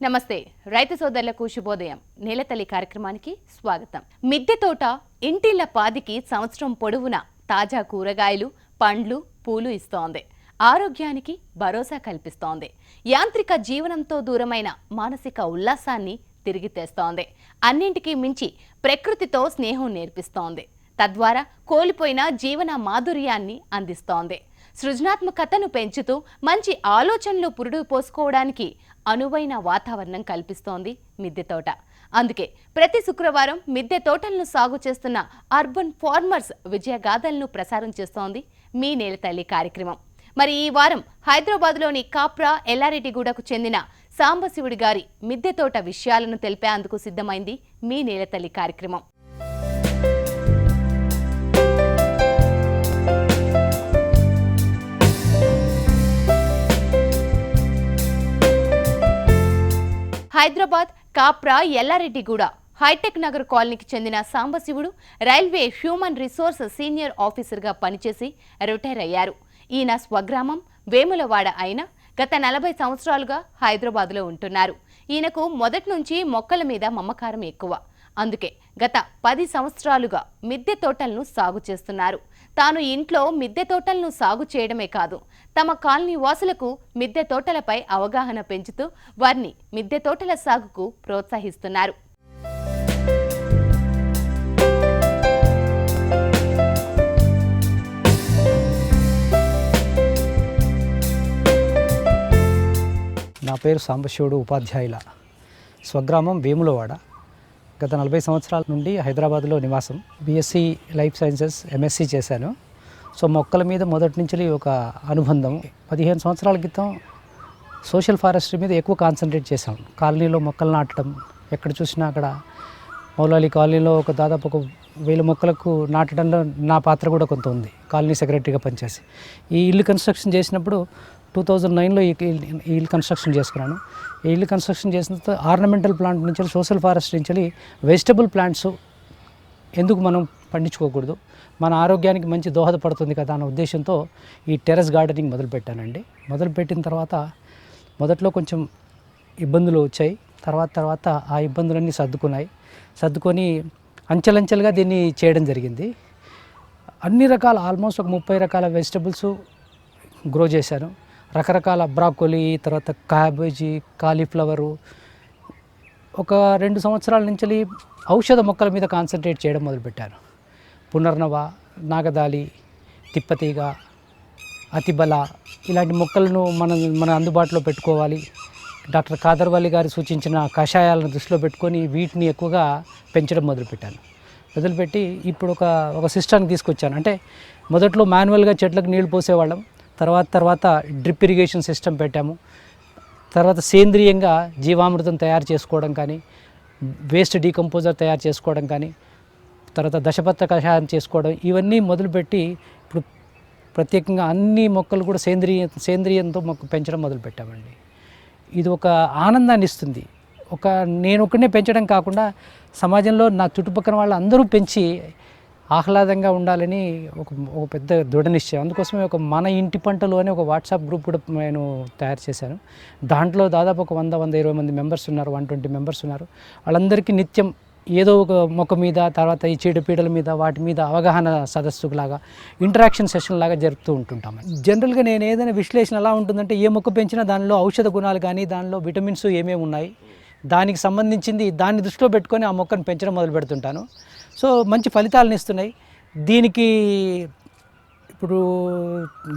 నమస్తే రైతు సోదరులకు శుభోదయం. నేలతల్లి కార్యక్రమానికి స్వాగతం. మిద్దె తోట ఇంటిళ్ల పాదికి సంవత్సరం పొడవునా తాజా కూరగాయలు, పండ్లు, పూలు ఇస్తోంది. ఆరోగ్యానికి భరోసా కల్పిస్తోంది. యాంత్రిక జీవనంతో దూరమైన మానసిక ఉల్లాసాన్ని తిరిగి తెస్తోంది. అన్నింటికీ మించి ప్రకృతితో స్నేహం నేర్పిస్తోంది. తద్వారా కోల్పోయిన జీవన మాధుర్యాన్ని అందిస్తోంది. సృజనాత్మకతను పెంచుతూ మంచి ఆలోచనలు పురుడు పోసుకోవడానికి అనువైన వాతావరణం కల్పిస్తోంది మిద్దె తోట. అందుకే ప్రతి శుక్రవారం మిద్దె తోటలను సాగు చేస్తున్న అర్బన్ ఫార్మర్స్ విజయగాథలను ప్రసారం చేస్తోంది మీ నేలతల్లి కార్యక్రమం. మరి ఈ వారం హైదరాబాద్లోని కాప్రా ఎల్లారెడ్డిగూడకు చెందిన సాంబశివుడి గారి మిద్దె తోట విషయాలను తెలిపేందుకు సిద్ధమైంది మీ నేలతల్లి కార్యక్రమం. హైదరాబాద్ కాప్రా ఎల్లారెడ్డిగూడ హైటెక్ నగర్ కాలనీకి చెందిన Sambasivudu railway human resource senior ఆఫీసర్గా పనిచేసి రిటైర్ అయ్యారు. ఈయన స్వగ్రామం వేములవాడ అయిన గత 40 సంవత్సరాలుగా హైదరాబాద్లో ఉంటున్నారు. ఈయనకు మొదటి నుంచి మొక్కల మీద మమకారం ఎక్కువ. అందుకే గత 10 సంవత్సరాలుగా మిద్దె తోటలను సాగు చేస్తున్నారు. తాను ఇంట్లో మిద్దె తోటలను సాగు చేయడమే కాదు, తమ కాలనీ వాసులకు మిద్దె తోటలపై అవగాహన పెంచుతూ వారిని మిద్దె తోటల సాగుకు ప్రోత్సహిస్తున్నారు. నా పేరు సాంబశివుడు ఉపాధ్యాయుల, స్వగ్రామం వేములవాడ. గత 40 సంవత్సరాల నుండి హైదరాబాద్లో నివాసం. బీఎస్సీ లైఫ్ సైన్సెస్, ఎంఎస్సీ చేశాను. సో మొక్కల మీద మొదటి నుంచి ఒక అనుబంధం. 15 సంవత్సరాల క్రితం సోషల్ ఫారెస్ట్రీ మీద ఎక్కువ కాన్సన్ట్రేట్ చేశాం. కాలనీలో మొక్కలు నాటడం, ఎక్కడ చూసినా అక్కడ మౌలాలి కాలనీలో దాదాపు 1000 మొక్కలకు నాటడంలో నా పాత్ర కూడా కొంత ఉంది, కాలనీ సెక్రటరీగా పనిచేసి. ఈ ఇల్లు కన్స్ట్రక్షన్ చేసినప్పుడు 2009లో ఈ ఇల్లు కన్స్ట్రక్షన్ చేసుకున్నాను. ఈ ఇల్లు కన్స్ట్రక్షన్ చేసిన తర్వాత ఆర్నమెంటల్ ప్లాంట్ నుంచి, సోషల్ ఫారెస్ట్ నుంచి వెజిటబుల్ ప్లాంట్స్ ఎందుకు మనం పండించుకోకూడదు, మన ఆరోగ్యానికి మంచి దోహదపడుతుంది కదా అన్న ఉద్దేశంతో ఈ టెర్రస్ గార్డెనింగ్ మొదలుపెట్టానండి. మొదలుపెట్టిన తర్వాత మొదట్లో కొంచెం ఇబ్బందులు వచ్చాయి. తర్వాత ఆ ఇబ్బందులన్నీ సర్దుకొని అంచెలంచెలుగా దీన్ని చేయడం జరిగింది. అన్ని రకాల ఆల్మోస్ట్ ఒక 30 రకాల వెజిటబుల్స్ గ్రో చేశాను. రకరకాల బ్రాకోలీ, తర్వాత క్యాబేజీ, కాలీఫ్లవరు. ఒక 2 సంవత్సరాల నుంచి ఔషధ మొక్కల మీద కాన్సన్ట్రేట్ చేయడం మొదలుపెట్టాను. పునర్నవ, నాగదాలి, తిప్పతీగ, అతిబల ఇలాంటి మొక్కలను మన అందుబాటులో పెట్టుకోవాలి. డాక్టర్ కాదర్వల్లి గారు సూచించిన కషాయాలను దృష్టిలో పెట్టుకొని వీటిని ఎక్కువగా పెంచడం మొదలుపెట్టి ఇప్పుడు ఒక సిస్టాన్ని తీసుకొచ్చాను. అంటే మొదట్లో మాన్యువల్గా చెట్లకు నీళ్లు పోసేవాళ్ళం. తర్వాత డ్రిప్ ఇరిగేషన్ సిస్టమ్ పెట్టాము. తర్వాత సేంద్రియంగా జీవామృతం తయారు చేసుకోవడం కానీ, వేస్ట్ డీకంపోజర్ తయారు చేసుకోవడం కానీ, తర్వాత దశపత్ర కషాయం చేసుకోవడం, ఇవన్నీ మొదలుపెట్టి ఇప్పుడు ప్రత్యేకంగా అన్ని మొక్కలు కూడా సేంద్రియంతో పెంచడం మొదలుపెట్టామండి. ఇది ఒక ఆనందాన్ని ఇస్తుంది. నేను ఒక్కనే పెంచడం కాకుండా సమాజంలో నా చుట్టుపక్కల వాళ్ళు అందరూ పెంచి ఆహ్లాదంగా ఉండాలని ఒక పెద్ద దృఢ నిశ్చయం. అందుకోసమే మన ఇంటి పంటలు అని ఒక వాట్సాప్ గ్రూప్ కూడా నేను తయారు చేశాను. దాంట్లో దాదాపు ఒక 100-120 మంది మెంబర్స్ ఉన్నారు, 120 మెంబర్స్ ఉన్నారు. వాళ్ళందరికీ నిత్యం ఏదో ఒక మొక్క మీద, తర్వాత ఈ చీడపీడల మీద, వాటి మీద అవగాహన సదస్సులాగా, ఇంటరాక్షన్ సెషన్ లాగా జరుపుతూ ఉంటుంటాం. జనరల్గా నేను ఏదైనా విశ్లేషణ ఎలా ఉంటుందంటే, ఏ మొక్క పెంచినా దానిలో ఔషధ గుణాలు కానీ, దానిలో విటమిన్స్ ఏమేమి ఉన్నాయి, దానికి సంబంధించింది దాన్ని దృష్టిలో పెట్టుకొని ఆ మొక్కను పెంచడం మొదలు పెడుతుంటాను. సో మంచి ఫలితాలను ఇస్తున్నాయి. దీనికి ఇప్పుడు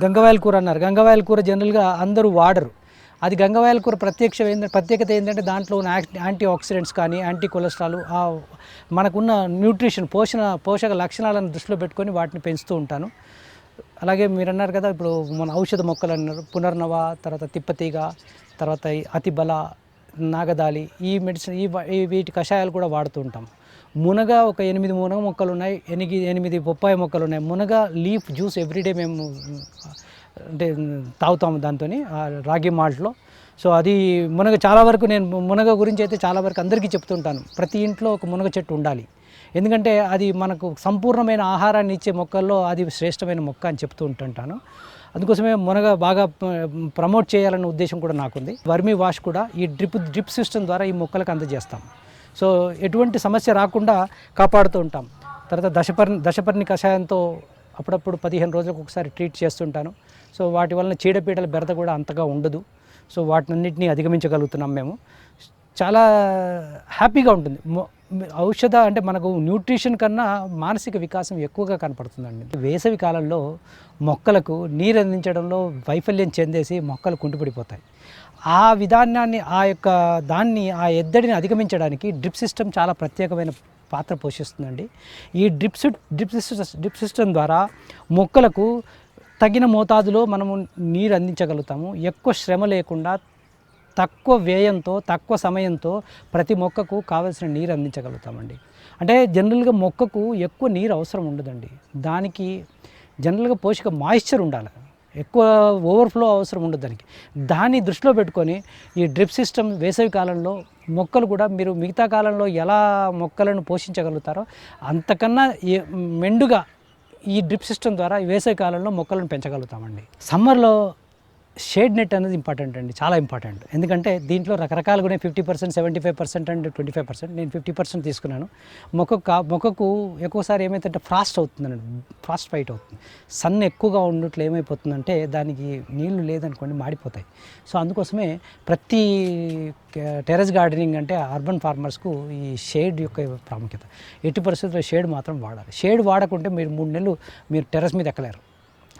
గంగవాయల కూర అన్నారు. గంగవాయల కూర జనరల్గా అందరూ వాడరు. అది గంగవాయల కూర ప్రత్యేకత ఏంటంటే దాంట్లో ఉన్న యాంటీ ఆక్సిడెంట్స్ కానీ, యాంటీ కొలెస్ట్రాల్, మనకున్న న్యూట్రిషన్ పోషక లక్షణాలను దృష్టిలో పెట్టుకొని వాటిని పెంచుతూ ఉంటాను. అలాగే మీరు అన్నారు కదా, ఇప్పుడు మన ఔషధ మొక్కలు అన్నారు, పునర్నవ, తర్వాత తిప్పతీగ, తర్వాత అతిబల, నాగదాలి, ఈ మెడిసిన్ వీటి కషాయాలు కూడా వాడుతూ ఉంటాం. మునగ ఒక 8 మునగ మొక్కలు ఉన్నాయి, 8 బొప్పాయి మొక్కలు ఉన్నాయి. మునగ లీఫ్ జ్యూస్ ఎవ్రీడే మేము అంటే తాగుతాము దాంతో రాగి మాల్ట్లో. సో అది చాలా వరకు నేను మునగ గురించి అయితే చాలా వరకు అందరికీ చెప్తుంటాను. ప్రతి ఇంట్లో ఒక మునగ చెట్టు ఉండాలి. ఎందుకంటే అది మనకు సంపూర్ణమైన ఆహారాన్ని ఇచ్చే మొక్కల్లో అది శ్రేష్టమైన మొక్క అని చెప్తూ ఉంటుంటాను. అందుకోసమే మునగ బాగా ప్రమోట్ చేయాలన్న ఉద్దేశం కూడా నాకుంది. వర్మీ వాష్ కూడా ఈ డ్రిప్ సిస్టమ్ ద్వారా ఈ మొక్కలకు అందజేస్తాం. సో ఎటువంటి సమస్య రాకుండా కాపాడుతూ ఉంటాం. తర్వాత దశపర్ణి కషాయంతో అప్పుడప్పుడు 15 రోజులకు ఒకసారి ట్రీట్ చేస్తుంటాను. సో వాటి వలన చీడపీడల బెడద కూడా అంతగా ఉండదు. సో వాటినన్నింటినీ అధిగమించగలుగుతున్నాం మేము. చాలా హ్యాపీగా ఉంటుంది. ఔషధ అంటే మనకు న్యూట్రిషన్ కన్నా మానసిక వికాసం ఎక్కువగా కనపడుతుందండి. వేసవి కాలంలో మొక్కలకు నీరు అందించడంలో వైఫల్యం చెందేసి మొక్కలు కుంటుపడిపోతాయి. ఆ విధానాన్ని ఆ ఎద్దడిని అధిగమించడానికి డ్రిప్ సిస్టమ్ చాలా ప్రత్యేకమైన పాత్ర పోషిస్తుందండి. ఈ డ్రిప్ సిస్టమ్ ద్వారా మొక్కలకు తగిన మోతాదులో మనము నీరు అందించగలుగుతాము. ఎక్కువ శ్రమ లేకుండా తక్కువ వ్యయంతో తక్కువ సమయంతో ప్రతి మొక్కకు కావలసిన నీరు అందించగలుగుతామండి. అంటే జనరల్గా మొక్కకు ఎక్కువ నీరు అవసరం ఉండదండి. దానికి జనరల్గా పోషక మాయిశ్చర్ ఉండాలి, ఎక్కువ ఓవర్ఫ్లో అవసరం ఉండదు దానికి. దాన్ని దృష్టిలో పెట్టుకొని ఈ డ్రిప్ సిస్టమ్ వేసవి కాలంలో మొక్కలు కూడా మీరు మిగతా కాలంలో ఎలా మొక్కలను పోషించగలుగుతారో అంతకన్నా మెండుగా ఈ డ్రిప్ సిస్టమ్ ద్వారా వేసవి కాలంలో మొక్కలను పెంచగలుగుతామండి. సమ్మర్లో షేడ్ నెట్ అనేది ఇంపార్టెంట్ అండి, చాలా ఇంపార్టెంట్. ఎందుకంటే దీంట్లో రకరకాలుగానే 50%, 75% అండ్ 25%. నేను 50% తీసుకున్నాను. మొక్కకు ఎక్కువసారి ఏమైతే ఫ్రాస్ట్ అవుతుందండి, ఫ్రాస్ట్ ఫైట్ అవుతుంది. సన్ ఎక్కువగా ఉన్నట్లు ఏమైపోతుందంటే దానికి నీళ్లు లేదనుకోండి మాడిపోతాయి. సో అందుకోసమే ప్రతి టెర్రస్ గార్డెనింగ్ అంటే అర్బన్ ఫార్మర్స్కు ఈ షేడ్ యొక్క ప్రాముఖ్యత. ఎట్టి పరిస్థితుల్లో షేడ్ మాత్రం వాడాలి. షేడ్ వాడకుంటే మీరు 3 నెలలు మీరు టెర్రస్ మీద ఎక్కలేరు,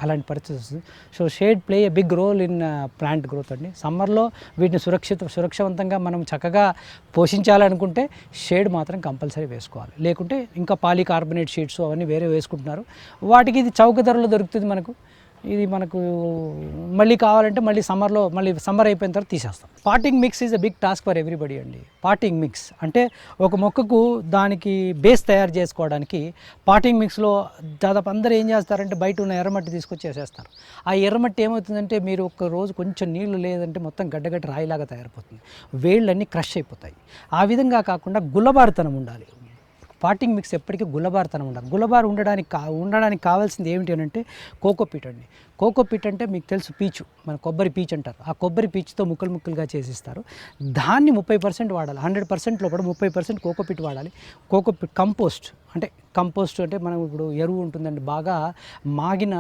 అలాంటి పరిస్థితి వస్తుంది. So shade play a big role in plant growth అండి. సమ్మర్లో వీటిని సురక్షితవంతంగా మనం చక్కగా పోషించాలనుకుంటే షేడ్ మాత్రం కంపల్సరీ వేసుకోవాలి. లేకుంటే ఇంకా పాలీకార్బోనేట్ షీట్స్ అవన్నీ వేరే వేసుకుంటున్నారు. వాటికి ఇది చౌక ధరలో దొరుకుతుంది మనకు. ఇది మనకు మళ్ళీ కావాలంటే మళ్ళీ సమ్మర్ అయిపోయిన తర్వాత తీసేస్తాం. Potting mix is a big task for everybody అండి. పాటింగ్ మిక్స్ అంటే ఒక మొక్కకు దానికి బేస్ తయారు చేసుకోవడానికి పాటింగ్ మిక్స్లో దాదాపు అందరూ ఏం చేస్తారంటే బయట ఉన్న ఎర్రమట్టి తీసుకొచ్చి వేసేస్తారు. ఆ ఎర్రమట్టి ఏమవుతుందంటే మీరు ఒక రోజు కొంచెం నీళ్లు లేదంటే మొత్తం గడ్డగడ్డ రాయిలాగా తయారైపోతుంది, వేళ్ళన్నీ క్రష్ అయిపోతాయి. ఆ విధంగా కాకుండా గుల్లబారుతనం ఉండాలి. పాటింగ్ మిక్స్ ఎప్పటికీ గుల్లబారుతనం ఉండాలి. గుల్లబారు ఉండడానికి కావాల్సింది ఏమిటి అని అంటే కోకోపీట్ అండి. కోకోపీట్ అంటే మీకు తెలుసు, పీచు, మన కొబ్బరి పీచు అంటారు. ఆ కొబ్బరి పీచుతో ముక్కలుగా చేసిస్తారు. దాన్ని 30% వాడాలి. 100%లో కూడా 30% కోకోపీట్ వాడాలి. కోకోపీట్ కంపోస్ట్ అంటే మనం ఇప్పుడు ఎరువు ఉంటుందండి, బాగా మాగిన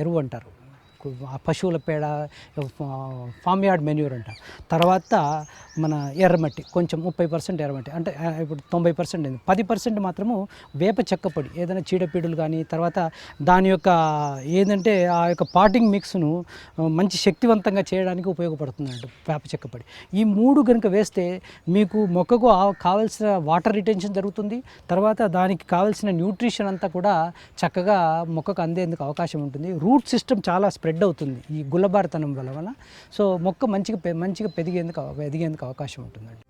ఎరువు అంటారు, పశువుల పేడ, ఫామ్ యార్డ్ మెన్యూర్ అంటారు. తర్వాత మన ఎర్రమట్టి కొంచెం 30% ఎర్రమట్టి, అంటే ఇప్పుడు 90% అయింది. 10% మాత్రము వేప చెక్క పొడి, ఏదైనా చీడపీడులు కానీ తర్వాత దాని యొక్క ఏదంటే ఆ యొక్క పాటింగ్ మిక్స్ను మంచి శక్తివంతంగా చేయడానికి ఉపయోగపడుతుందండి వేప చెక్క పొడి. ఈ 3 కనుక వేస్తే మీకు మొక్కకు కావాల్సిన వాటర్ రిటెన్షన్ జరుగుతుంది. తర్వాత దానికి కావాల్సిన న్యూట్రిషన్ అంతా కూడా చక్కగా మొక్కకు అందేందుకు అవకాశం ఉంటుంది. రూట్ సిస్టమ్ చాలా స్ప్రెడ్ అవుతుంది ఈ గుల్లబారుతనం వల్ల. సో మొక్క మంచిగా ఎదిగేందుకు అవకాశం ఉంటుందండి.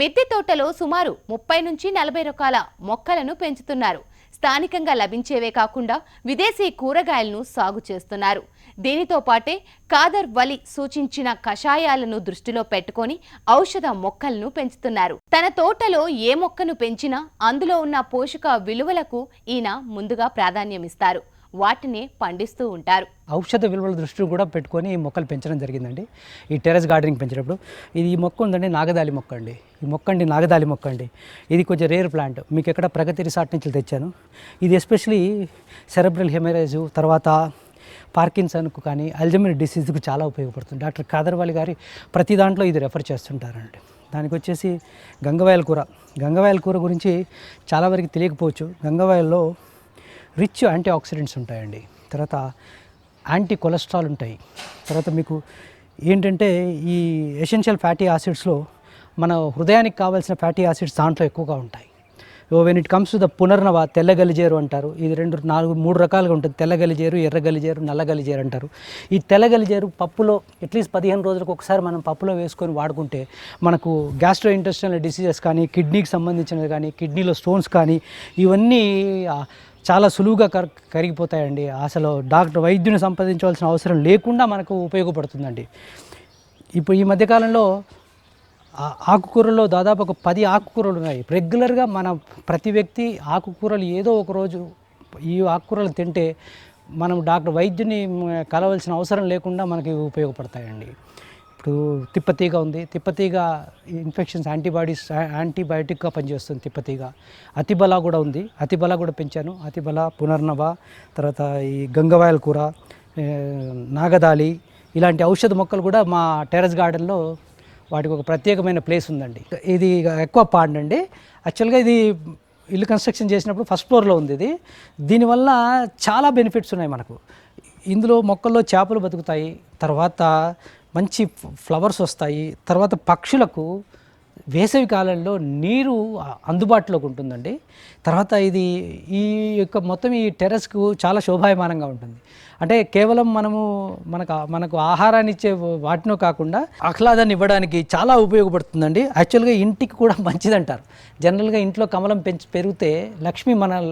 మిద్దె తోటలో సుమారు 30 నుంచి 40 రకాల మొక్కలను పెంచుతున్నారు. స్థానికంగా లభించేవే కాకుండా విదేశీ కూరగాయలను సాగు చేస్తున్నారు. దీనితో పాటే కాదర్ వలి సూచించిన కషాయాలను దృష్టిలో పెట్టుకొని ఔషధ మొక్కలను పెంచుతున్నారు. తన తోటలో ఏ మొక్కను పెంచినా అందులో ఉన్న పోషక విలువలకు ఈయన ముందుగా ప్రాధాన్యమిస్తారు. వాటిని పండిస్తూ ఉంటారు. ఔషధ విలువల దృష్టి కూడా పెట్టుకొని ఈ మొక్కలు పెంచడం జరిగిందండి. ఈ టెర్రస్ గార్డెనింగ్ పెంచేటప్పుడు ఈ మొక్క ఉందండి, నాగదాలి మొక్క అండి. ఈ మొక్క నాగదాలి మొక్క అండి. ఇది కొంచెం రేర్ ప్లాంట్. మీకు ఎక్కడ ప్రగతి రిసార్ట్ నుంచి తెచ్చాను. ఇది ఎస్పెషలీ సెరెబ్రల్ హెమరేజ్, తర్వాత పార్కిన్సన్కు కానీ అల్జైమర్ డిసీజ్కు చాలా ఉపయోగపడుతుంది. డాక్టర్ కాదర్ వలి గారి ప్రతి దాంట్లో ఇది రెఫర్ చేస్తుంటారండి. దానికి వచ్చేసి గంగవాయల కూర గురించి చాలా వరకు తెలియకపోవచ్చు. గంగవాయల్లో రిచ్ యాంటీ ఆక్సిడెంట్స్ ఉంటాయండి. తర్వాత యాంటీ కొలెస్ట్రాల్ ఉంటాయి. తర్వాత మీకు ఏంటంటే ఈ ఎసెన్షియల్ ఫ్యాటీ యాసిడ్స్లో మన హృదయానికి కావాల్సిన ఫ్యాటీ యాసిడ్స్ దాంట్లో ఎక్కువగా ఉంటాయి. When it comes to the punarnava, తెల్ల గలిజేరు అంటారు. ఇది 3 రకాలుగా ఉంటుంది. తెల్ల గలిజేరు, ఎర్ర గలిజేరు, నల్ల గలిజేరు అంటారు. ఈ తెల్ల గలిజేరు పప్పులో అట్లీస్ట్ 15 రోజులకు ఒకసారి మనం పప్పులో వేసుకొని వాడుకుంటే మనకు గ్యాస్ట్రో ఇంటెస్టైనల్ డిసీజెస్ కానీ, కిడ్నీకి సంబంధించినవి కానీ, కిడ్నీలో స్టోన్స్ కానీ ఇవన్నీ చాలా సులువుగా కరిగిపోతాయండి. అసలు వైద్యుని సంప్రదించవలసిన అవసరం లేకుండా మనకు ఉపయోగపడుతుందండి. ఇప్పుడు ఈ మధ్యకాలంలో ఆకుకూరల్లో దాదాపు ఒక 10 ఆకుకూరలు ఉన్నాయి. రెగ్యులర్గా మన ప్రతి వ్యక్తి ఆకుకూరలు ఏదో ఒక రోజు ఈ ఆకుకూరలు తింటే మనం వైద్యుని కలవాల్సిన అవసరం లేకుండా మనకి ఉపయోగపడతాయండి. ఇప్పుడు తిప్పతీగ ఉంది. తిప్పతీగ ఇన్ఫెక్షన్స్ యాంటీబయాటిక్గా పనిచేస్తుంది తిప్పతీగ. అతిబల కూడా ఉంది. అతిబల కూడా పెంచాను. అతిబల, పునర్నవ, తర్వాత ఈ గంగవాయల కూర, నాగదాలి ఇలాంటి ఔషధ మొక్కలు కూడా మా టెర్రస్ గార్డెన్లో వాటికి ఒక ప్రత్యేకమైన ప్లేస్ ఉందండి. ఇది ఎక్కువ పాండ్ అండి. యాక్చువల్గా ఇది ఇల్లు కన్స్ట్రక్షన్ చేసినప్పుడు ఫస్ట్ ఫ్లోర్లో ఉంది. ఇది దీనివల్ల చాలా బెనిఫిట్స్ ఉన్నాయి మనకు. ఇందులో మొక్కల్లో చేపలు బతుకుతాయి, తర్వాత మంచి ఫ్లవర్స్ వస్తాయి, తర్వాత పక్షులకు వేసవి కాలంలో నీరు అందుబాటులోకి ఉంటుందండి. తర్వాత ఇది ఈ యొక్క మొత్తం ఈ టెర్రస్కు చాలా శోభాయమానంగా ఉంటుంది. అంటే కేవలం మనకు ఆహారాన్ని ఇచ్చే వాటినో కాకుండా ఆహ్లాదాన్ని ఇవ్వడానికి చాలా ఉపయోగపడుతుందండి. యాక్చువల్గా ఇంటికి కూడా మంచిదంటారు. జనరల్గా ఇంట్లో కమలం పెరిగితే లక్ష్మి మన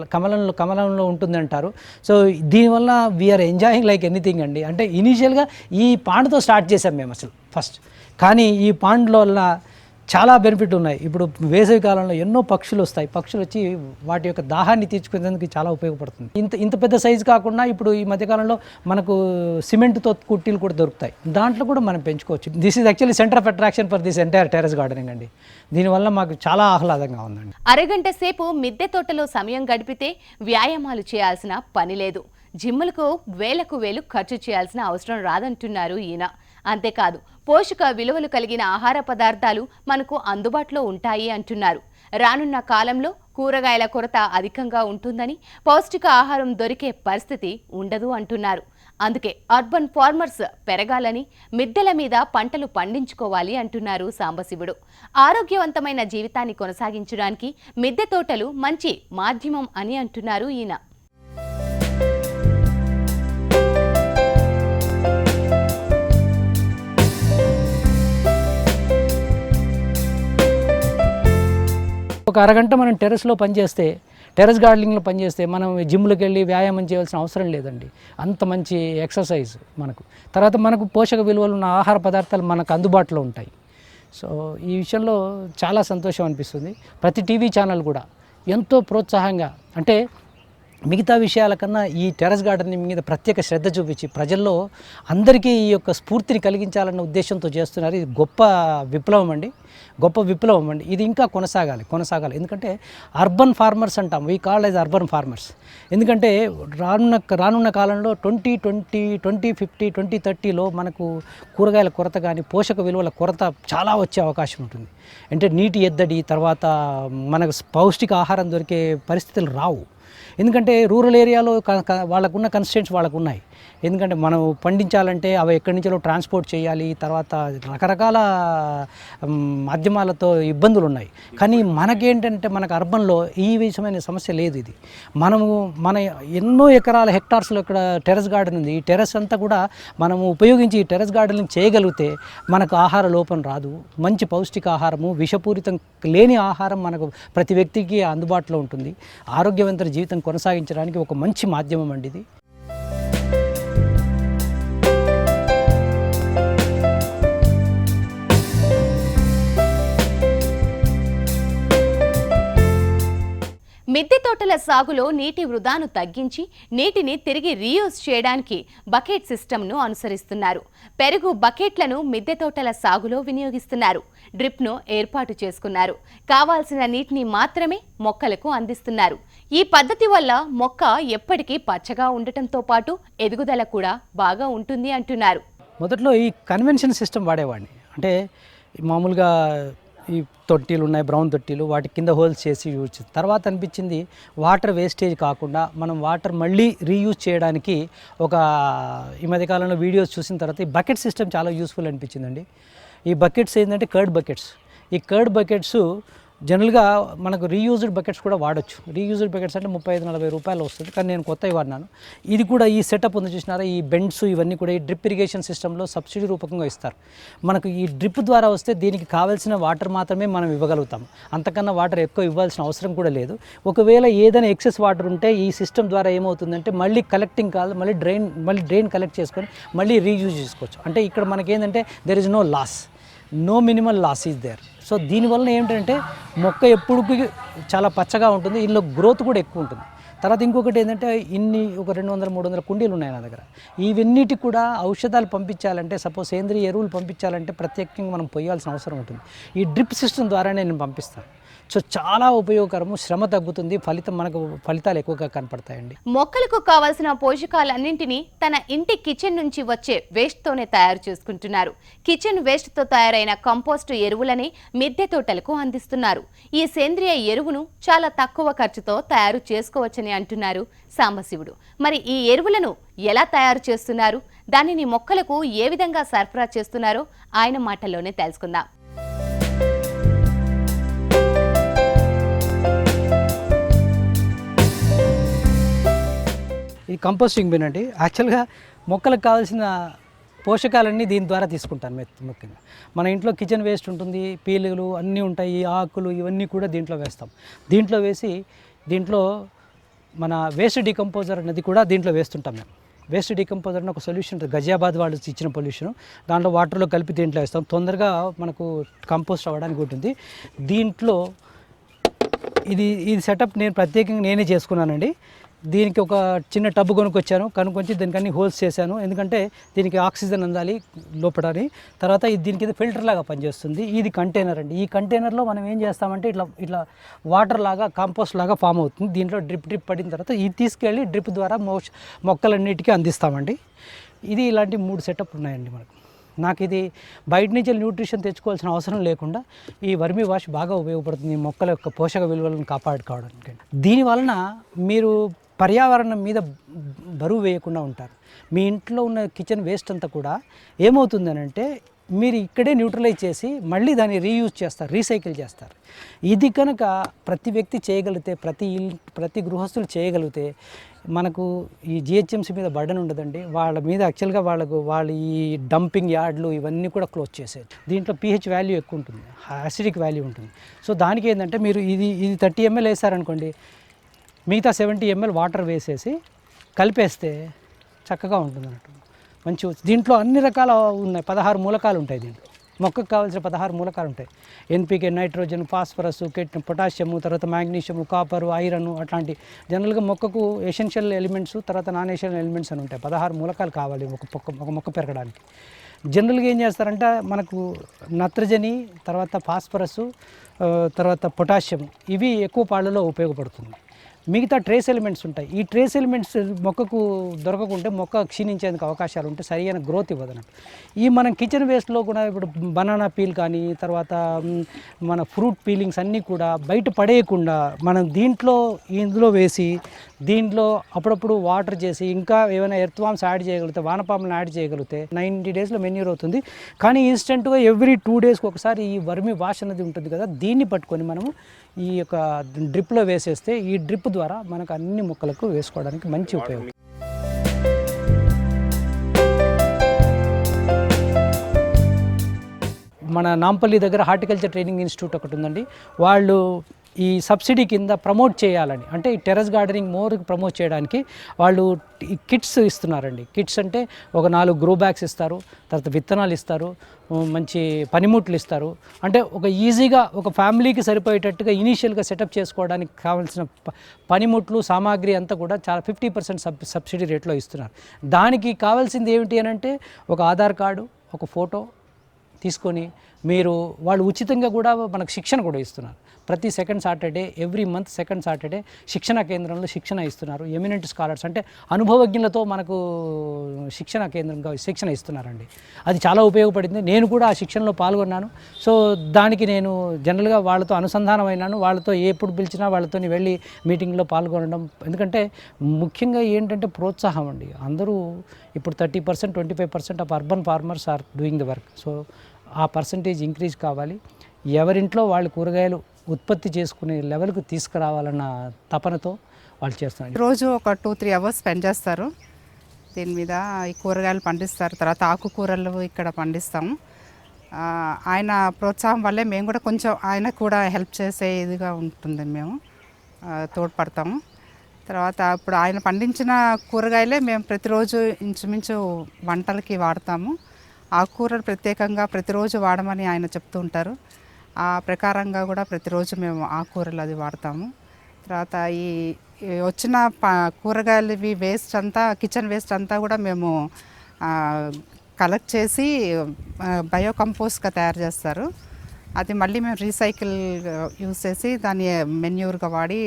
కమలంలో ఉంటుందంటారు. సో దీనివల్ల వీఆర్ ఎంజాయింగ్ లైక్ ఎనీథింగ్ అండి. అంటే ఇనీషియల్గా ఈ పాండ్తో స్టార్ట్ చేసాం మేము అసలు ఫస్ట్. కానీ ఈ పాండ్ల వల్ల చాలా బెనిఫిట్ ఉన్నాయి. ఇప్పుడు వేసవి కాలంలో ఎన్నో పక్షులు వస్తాయి. పక్షులు వచ్చి వాటి యొక్క దాహాన్ని తీర్చుకునేందుకు చాలా ఉపయోగపడుతుంది. ఇంత పెద్ద సైజు కాకుండా ఇప్పుడు ఈ మధ్యకాలంలో మనకు సిమెంట్తో కుట్టీలు కూడా దొరుకుతాయి. దాంట్లో కూడా మనం పెంచుకోవచ్చు. This is actually centre of attraction for this entire terrace gardening అండి. దీనివల్ల మాకు చాలా ఆహ్లాదంగా ఉందండి. అరగంట సేపు మిద్దె తోటలో సమయం గడిపితే వ్యాయామాలు చేయాల్సిన పని లేదు. జిమ్ములకు వేలు ఖర్చు చేయాల్సిన అవసరం రాదంటున్నారు ఈయన. అంతేకాదు, పోషక విలువలు కలిగిన ఆహార పదార్థాలు మనకు అందుబాటులో ఉంటాయి అంటున్నారు. రానున్న కాలంలో కూరగాయల కొరత అధికంగా ఉంటుందని, పౌష్టిక ఆహారం దొరికే పరిస్థితి ఉండదు అంటున్నారు. అందుకే అర్బన్ ఫార్మర్స్ పెరగాలని, మిద్దెల మీద పంటలు పండించుకోవాలి అంటున్నారు సాంబశివుడు. ఆరోగ్యవంతమైన జీవితాన్ని కొనసాగించడానికి మిద్దె తోటలు మంచి మాధ్యమం అని అంటున్నారు ఈయన. ఒక అరగంట మనం టెర్రస్ గార్డెనింగ్లో పనిచేస్తే మనం జిమ్లోకి వెళ్ళి వ్యాయామం చేయాల్సిన అవసరం లేదండి. అంత మంచి ఎక్సర్సైజ్ మనకు. తర్వాత మనకు పోషక విలువలు ఉన్న ఆహార పదార్థాలు మనకు అందుబాటులో ఉంటాయి. సో ఈ విషయంలో చాలా సంతోషం అనిపిస్తుంది. ప్రతి టీవీ ఛానల్ కూడా ఎంతో ప్రోత్సాహంగా, అంటే మిగతా విషయాల కన్నా ఈ టెర్రస్ గార్డెనింగ్ మీద ప్రత్యేక శ్రద్ధ చూపించి ప్రజల్లో అందరికీ ఈ యొక్క స్ఫూర్తిని కలిగించాలన్న ఉద్దేశంతో చేస్తున్నారు. ఇది గొప్ప విప్లవం అండి. ఇది ఇంకా కొనసాగాలి. ఎందుకంటే అర్బన్ ఫార్మర్స్ అంటాం, we call as urban farmers. ఎందుకంటే రానున్న కాలంలో 2050, 2030లో మనకు కూరగాయల కొరత కానీ పోషక విలువల కొరత చాలా వచ్చే అవకాశం ఉంటుంది. అంటే నీటి ఎద్దడి, తర్వాత మనకు పౌష్టిక ఆహారం దొరికే పరిస్థితులు రావు. ఎందుకంటే రూరల్ ఏరియాలో వాళ్ళకున్న కన్స్ట్రెంట్స్ వాళ్ళకు ఉన్నాయి. ఎందుకంటే మనం పండించాలంటే అవి ఎక్కడి నుంచో ట్రాన్స్పోర్ట్ చేయాలి, తర్వాత రకరకాల మాధ్యమాలతో ఇబ్బందులు ఉన్నాయి. కానీ మనకేంటంటే మనకు అర్బన్లో ఈ విషయమైన సమస్య లేదు. ఇది మన ఎన్నో ఎకరాల హెక్టార్స్లో ఇక్కడ టెర్రస్ గార్డెన్ ఉంది. ఈ టెర్రస్ అంతా కూడా మనము ఉపయోగించి ఈ టెర్రస్ గార్డెనింగ్ చేయగలిగితే మనకు ఆహార లోపం రాదు. మంచి పౌష్టిక ఆహారము, విషపూరితం లేని ఆహారం మనకు ప్రతి వ్యక్తికి అందుబాటులో ఉంటుంది. ఆరోగ్యవంతమైన జీవితం కొనసాగించడానికి ఒక మంచి మాధ్యమం అండి ఇది. మిద్దె తోటల సాగులో నీటి వృధాను తగ్గించి నీటిని తిరిగి రీయూజ్ చేయడానికి బకెట్ సిస్టమ్ను అనుసరిస్తున్నారు. పెరుగు బకెట్లను మిద్దె తోటల సాగులో వినియోగిస్తున్నారు. డ్రిప్ను ఏర్పాటు చేసుకున్నారు. కావాల్సిన నీటిని మాత్రమే మొక్కలకు అందిస్తున్నారు. ఈ పద్ధతి వల్ల మొక్క ఎప్పటికీ పచ్చగా ఉండటంతో పాటు ఎదుగుదల కూడా బాగా ఉంటుంది అంటున్నారు. మొదట్లో ఈ కన్వెన్షన్ సిస్టమ్ వాడేవాడిని. అంటే మామూలుగా ఈ తొట్టీలు ఉన్నాయి, బ్రౌన్ తొట్టీలు, వాటి కింద హోల్స్ చేసి యూజ్ చేసి తర్వాత అనిపించింది వాటర్ వేస్టేజ్ కాకుండా మనం వాటర్ మళ్ళీ రీయూజ్ చేయడానికి ఈ మధ్యకాలంలో వీడియోస్ చూసిన తర్వాత ఈ బకెట్ సిస్టమ్ చాలా యూస్ఫుల్ అనిపించిందండి. ఈ బకెట్స్ ఏంటంటే కర్డ్ బకెట్స్. ఈ కర్డ్ బకెట్స్ జనరల్గా మనకు రీయూజ్డ్ బకెట్స్ కూడా వాడచ్చు. రీయూజ్డ్ బకెట్స్ అంటే 35-40 రూపాయలు వస్తుంది, కానీ నేను కొత్తవి వాడినాను. ఇది కూడా ఈ సెటప్ ఉంది చూసినారా, ఈ బెండ్స్ ఇవన్నీ కూడా ఈ డ్రిప్ ఇరిగేషన్ సిస్టంలో సబ్సిడీ రూపకంగా ఇస్తారు. మనకు ఈ డ్రిప్ ద్వారా వస్తే దీనికి కావాల్సిన వాటర్ మాత్రమే మనం ఇవ్వగలుగుతాము, అంతకన్నా వాటర్ ఎక్కువ ఇవ్వాల్సిన అవసరం కూడా లేదు. ఒకవేళ ఏదైనా ఎక్సెస్ వాటర్ ఉంటే ఈ సిస్టమ్ ద్వారా ఏమవుతుందంటే మళ్ళీ కలెక్టింగ్ కాదు, మళ్ళీ డ్రైన్ కలెక్ట్ చేసుకొని మళ్ళీ రీయూజ్ చేసుకోవచ్చు. అంటే ఇక్కడ మనకేంటంటే there is no loss, no minimal loss is there. So దీనివల్ల ఏంటంటే మొక్క ఎప్పుడుకి చాలా పచ్చగా ఉంటుంది, ఇందులో గ్రోత్ కూడా ఎక్కువ ఉంటుంది. తర్వాత ఇంకొకటి ఏంటంటే ఒక 200-300 కుండీలు ఉన్నాయి నా దగ్గర. ఇవన్నిటికి కూడా ఔషధాలు పంపించాలంటే, సపోజ్ సేంద్రియ ఎరువులు పంపించాలంటే ప్రత్యేకంగా మనం పోయాల్సిన అవసరం ఉంటుంది. ఈ డ్రిప్ సిస్టమ్ ద్వారానే నేను పంపిస్తాను. సో చాలా ఉపయోగకరము, శ్రమ తగ్గుతుంది, ఫలితాలు ఎక్కువగా కనపడతాయండి. మొక్కలకు కావాల్సిన పోషకాలన్నింటినీ తన ఇంటి కిచెన్ నుంచి వచ్చే వేస్ట్తోనే తయారు చేసుకుంటున్నారు. కిచెన్ వేస్ట్తో తయారైన కంపోస్ట్ ఎరువులని మిద్దె తోటలకు అందిస్తున్నారు. ఈ సేంద్రియ ఎరువును చాలా తక్కువ ఖర్చుతో తయారు చేసుకోవచ్చని అంటున్నారు సాంబశివుడు. మరి ఈ ఎరువులను ఎలా తయారు చేస్తున్నారు, దానిని మొక్కలకు ఏ విధంగా సరఫరా చేస్తున్నారో ఆయన మాటల్లోనే తెలుసుకుందాం. ఇది కంపోస్టింగ్ బిన్ అండి. యాక్చువల్గా మొక్కలకు కావాల్సిన పోషకాలన్నీ దీని ద్వారా తీసుకుంటాను. ముఖ్యంగా మన ఇంట్లో కిచెన్ వేస్ట్ ఉంటుంది, పీలుగులు అన్నీ ఉంటాయి, ఆకులు ఇవన్నీ కూడా దీంట్లో వేస్తాం. దీంట్లో వేసి దీంట్లో మన వేస్ట్ డీకంపోజర్ అనేది కూడా దీంట్లో వేస్తుంటాం మేము. వేస్ట్ డీకంపోజర్ అని ఒక సొల్యూషన్ ఉంటుంది, గజియాబాద్ వాళ్ళు ఇచ్చిన పొల్యూషన్, దాంట్లో వాటర్లో కలిపి దీంట్లో వేస్తాం. తొందరగా మనకు కంపోస్ట్ అవ్వడానికి ఉంటుంది. దీంట్లో ఇది సెటప్ నేను ప్రత్యేకంగా నేనే చేసుకున్నానండి. దీనికి ఒక చిన్న టబ్ కనుక్కొచ్చి దీనికి అన్ని హోల్స్ చేశాను, ఎందుకంటే దీనికి ఆక్సిజన్ అందాలి లోపడని. తర్వాత ఇది దీని కింద ఫిల్టర్ లాగా పనిచేస్తుంది. ఇది కంటైనర్ అండి. ఈ కంటైనర్లో మనం ఏం చేస్తామంటే ఇట్లా వాటర్ లాగా కాంపోస్ట్ లాగా ఫామ్ అవుతుంది. దీంట్లో డ్రిప్ పడిన తర్వాత ఇది తీసుకెళ్ళి డ్రిప్ ద్వారా మొక్కలన్నిటికీ అందిస్తామండి. ఇది ఇలాంటి 3 సెటప్ ఉన్నాయండి మనకు. నాకు ఇది బయట నుంచి న్యూట్రిషన్ తెచ్చుకోవాల్సిన అవసరం లేకుండా ఈ వర్మీ వాష్ బాగా ఉపయోగపడుతుంది మొక్కల యొక్క పోషక విలువలను కాపాడుకోవడానికి. దీనివలన మీరు పర్యావరణం మీద బరువు వేయకుండా ఉంటారు. మీ ఇంట్లో ఉన్న కిచెన్ వేస్ట్ అంతా కూడా ఏమవుతుందనంటే మీరు ఇక్కడే న్యూట్రలైజ్ చేసి మళ్ళీ దాన్ని రీయూజ్ చేస్తారు, రీసైకిల్ చేస్తారు. ఇది కనుక ప్రతి వ్యక్తి చేయగలిగితే, ప్రతి గృహస్థులు చేయగలిగితే మనకు ఈ జిహెచ్ఎంసీ మీద బర్డన్ ఉండదండి. వాళ్ళ మీద యాక్చువల్గా వాళ్ళ ఈ డంపింగ్ యార్డ్లు ఇవన్నీ కూడా క్లోజ్ చేసేది. దీంట్లో pH వాల్యూ ఎక్కువ ఉంటుంది, యాసిడిక్ వాల్యూ ఉంటుంది. సో దానికి ఏంటంటే మీరు ఇది 30 ml వేసారనుకోండి, మిగతా 70 ml వాటర్ వేసేసి కలిపేస్తే చక్కగా ఉంటుంది అన్నట్టు. మంచి దీంట్లో అన్ని రకాల ఉన్నాయి, 16 మూలకాలు ఉంటాయి. దీంట్లో మొక్కకు కావాల్సిన 16 మూలకాలు ఉంటాయి. ఎన్పికే, నైట్రోజన్, ఫాస్ఫరస్, పొటాషియము, తర్వాత మ్యాగ్నీషియము, కాపరు, ఐరన్, అట్లాంటి జనరల్గా మొక్కకు ఎసెన్షియల్ ఎలిమెంట్స్, తర్వాత నాన్ ఎసెన్షియల్ ఎలిమెంట్స్ అని ఉంటాయి. 16 మూలకాలు కావాలి ఒక మొక్క పెరగడానికి. జనరల్గా ఏం చేస్తారంటే మనకు నత్రజని, తర్వాత ఫాస్ఫరస్, తర్వాత పొటాషియం ఇవి ఎక్కువ పాళ్ళలో ఉపయోగపడుతుంది. మిగతా ట్రేస్ ఎలిమెంట్స్ ఉంటాయి. ఈ ట్రేస్ ఎలిమెంట్స్ మొక్కకు దొరకకుంటే మొక్క క్షీణించేందుకు అవకాశాలు ఉంటే సరైన గ్రోత్ ఇవ్వదన్నట్టు. ఈ మనం కిచెన్ వేస్ట్లో కూడా ఇప్పుడు బనానా పీల్ కానీ, తర్వాత మన ఫ్రూట్ పీలింగ్స్ అన్నీ కూడా బయట పడేయకుండా మనం ఇందులో వేసి దీంట్లో అప్పుడప్పుడు వాటర్ చేసి ఇంకా ఏమైనా ఎర్త్వామ్స్ యాడ్ చేయగలిగితే, వానపాములను యాడ్ చేయగలిగితే 90 డేస్లో మెన్యూర్ అవుతుంది. కానీ ఇన్స్టెంట్గా ఎవ్రీ 2 డేస్కి ఒకసారి ఈ వర్మి వాష్ అనేది ఉంటుంది కదా, దీన్ని పట్టుకొని మనము ఈ యొక్క డ్రిప్లో వేసేస్తే ఈ డ్రిప్ ద్వారా మనకు అన్ని మొక్కలకు వేసుకోవడానికి మంచి ఉపయోగం. మన నాంపల్లి దగ్గర హార్టికల్చర్ ట్రైనింగ్ ఇన్స్టిట్యూట్ ఒకటి ఉందండి. వాళ్ళు ఈ సబ్సిడీ కింద ప్రమోట్ చేయాలని, అంటే ఈ టెర్రస్ గార్డెనింగ్ మోర్ ప్రమోట్ చేయడానికి వాళ్ళు కిట్స్ ఇస్తున్నారండి. కిట్స్ అంటే ఒక 4 గ్రో బ్యాగ్స్ ఇస్తారు, తర్వాత విత్తనాలు ఇస్తారు, మంచి పనిముట్లు ఇస్తారు. అంటే ఒక ఈజీగా ఒక ఫ్యామిలీకి సరిపోయేటట్టుగా ఇనీషియల్గా సెటప్ చేసుకోవడానికి కావాల్సిన పనిముట్లు, సామాగ్రి అంతా కూడా చాలా 50% సబ్సిడీ రేట్లో ఇస్తున్నారు. దానికి కావాల్సింది ఏమిటి అని అంటే ఒక ఆధార్ కార్డు, ఒక ఫోటో తీసుకొని వాళ్ళు ఉచితంగా కూడా మనకు శిక్షణ కూడా ఇస్తున్నారు. ప్రతి second Saturday, every month second Saturday శిక్షణ కేంద్రంలో శిక్షణ ఇస్తున్నారు. ఎమినెంట్ స్కాలర్స్ అంటే అనుభవజ్ఞులతో మనకు కేంద్రంగా శిక్షణ ఇస్తున్నారండి. అది చాలా ఉపయోగపడింది. నేను కూడా ఆ శిక్షణలో పాల్గొన్నాను. సో దానికి నేను జనరల్గా వాళ్ళతో అనుసంధానమైనాను. వాళ్ళతో ఎప్పుడు పిలిచినా వాళ్ళతో వెళ్ళి మీటింగ్లో పాల్గొనడం. ఎందుకంటే ముఖ్యంగా ఏంటంటే ప్రోత్సాహం అండి. అందరూ ఇప్పుడు 30%, 25% of urban farmers are doing the work. So ఆ పర్సంటేజ్ ఇంక్రీజ్ కావాలి. ఎవరింట్లో వాళ్ళు కూరగాయలు ఉత్పత్తి చేసుకునే లెవెల్కు తీసుకురావాలన్న తపనతో వాళ్ళు చేస్తున్నారు. రోజు ఒక 2-3 అవర్స్ స్పెండ్ చేస్తారు దీని మీద. ఈ కూరగాయలు పండిస్తారు, తర్వాత ఆకుకూరలు ఇక్కడ పండిస్తాము. ఆయన ప్రోత్సాహం వల్లే మేము కూడా కొంచెం ఆయన కూడా హెల్ప్ చేసే ఇదిగా ఉంటుంది, మేము తోడ్పడతాము. తర్వాత ఇప్పుడు ఆయన పండించిన కూరగాయలే మేము ప్రతిరోజు ఇంచుమించు వంటలకి వాడతాము. ఆకుకూరలు ప్రత్యేకంగా ప్రతిరోజు వాడమని ఆయన చెప్తూ ఉంటారు. ఆ ప్రకారంగా కూడా ప్రతిరోజు మేము ఆకుకూరలు అది వాడతాము. తర్వాత ఈ వచ్చిన కూరగాయలు వేస్ట్ అంతా, కిచెన్ వేస్ట్ అంతా కూడా మేము కలెక్ట్ చేసి బయో కంపోస్ట్గా తయారు చేస్తారు. అది మళ్ళీ మేము రీసైకిల్ యూస్ చేసి దాన్ని మెన్యూర్గా వాడి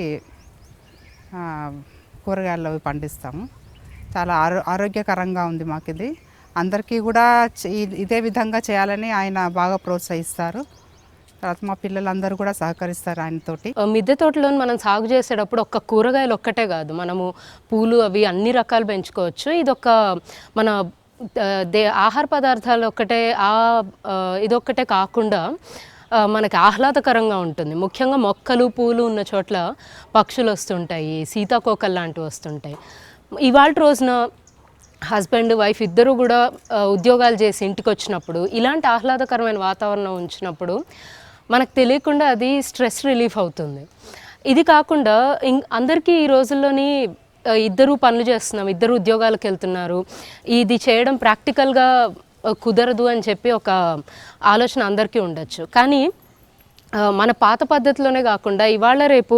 కూరగాయలు అవి పండిస్తాము. చాలా ఆరోగ్యకరంగా ఉంది మాకు ఇది. అందరికీ కూడా ఇదే విధంగా చేయాలని ఆయన బాగా ప్రోత్సహిస్తారు. తర్వాత మా పిల్లలందరూ కూడా సహకరిస్తారు ఆయనతోటి. మిద్దె తోటలో మనం సాగు చేసేటప్పుడు ఒక్క కూరగాయలు ఒక్కటే కాదు, మనము పూలు అవి అన్ని రకాలు పెంచుకోవచ్చు. ఇదొక మన ఆహార పదార్థాలు ఒక్కటే ఇదొక్కటే కాకుండా మనకి ఆహ్లాదకరంగా ఉంటుంది. ముఖ్యంగా మొక్కలు పూలు ఉన్న చోట్ల పక్షులు వస్తుంటాయి, సీతాకోకలు లాంటివి వస్తుంటాయి. ఇవాళ రోజున హస్బెండ్ వైఫ్ ఇద్దరు కూడా ఉద్యోగాలు చేసి ఇంటికి వచ్చినప్పుడు ఇలాంటి ఆహ్లాదకరమైన వాతావరణం ఉంచినప్పుడు మనకు తెలియకుండా అది స్ట్రెస్ రిలీఫ్ అవుతుంది. ఇది కాకుండా అందరికీ ఈ రోజుల్లోని ఇద్దరు పనులు చేస్తున్నాం, ఇద్దరు ఉద్యోగాలకు వెళ్తున్నారు, ఇది చేయడం ప్రాక్టికల్గా కుదరదు అని చెప్పి ఒక ఆలోచన అందరికీ ఉండొచ్చు. కానీ మన పాత పద్ధతిలోనే కాకుండా ఇవాళ రేపు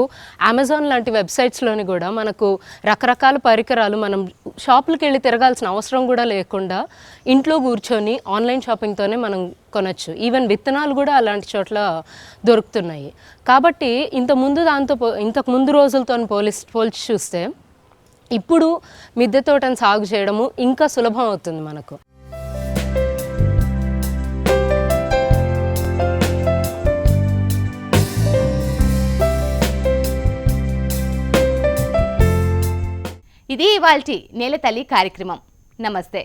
అమెజాన్ లాంటి వెబ్సైట్స్లోని కూడా మనకు రకరకాల పరికరాలు మనం షాపులకు వెళ్ళి తిరగాల్సిన అవసరం కూడా లేకుండా ఇంట్లో కూర్చొని ఆన్లైన్ షాపింగ్తోనే మనం కొనచ్చు. ఈవెన్ విత్తనాలు కూడా అలాంటి చోట్ల దొరుకుతున్నాయి. కాబట్టి ఇంతకు ముందు రోజులతో పోల్చి చూస్తే ఇప్పుడు మిద్దె తోటను సాగు చేయడము ఇంకా సులభం అవుతుంది మనకు. ఇది ఇవాల్టి నేలతల్లి కార్యక్రమం. నమస్తే.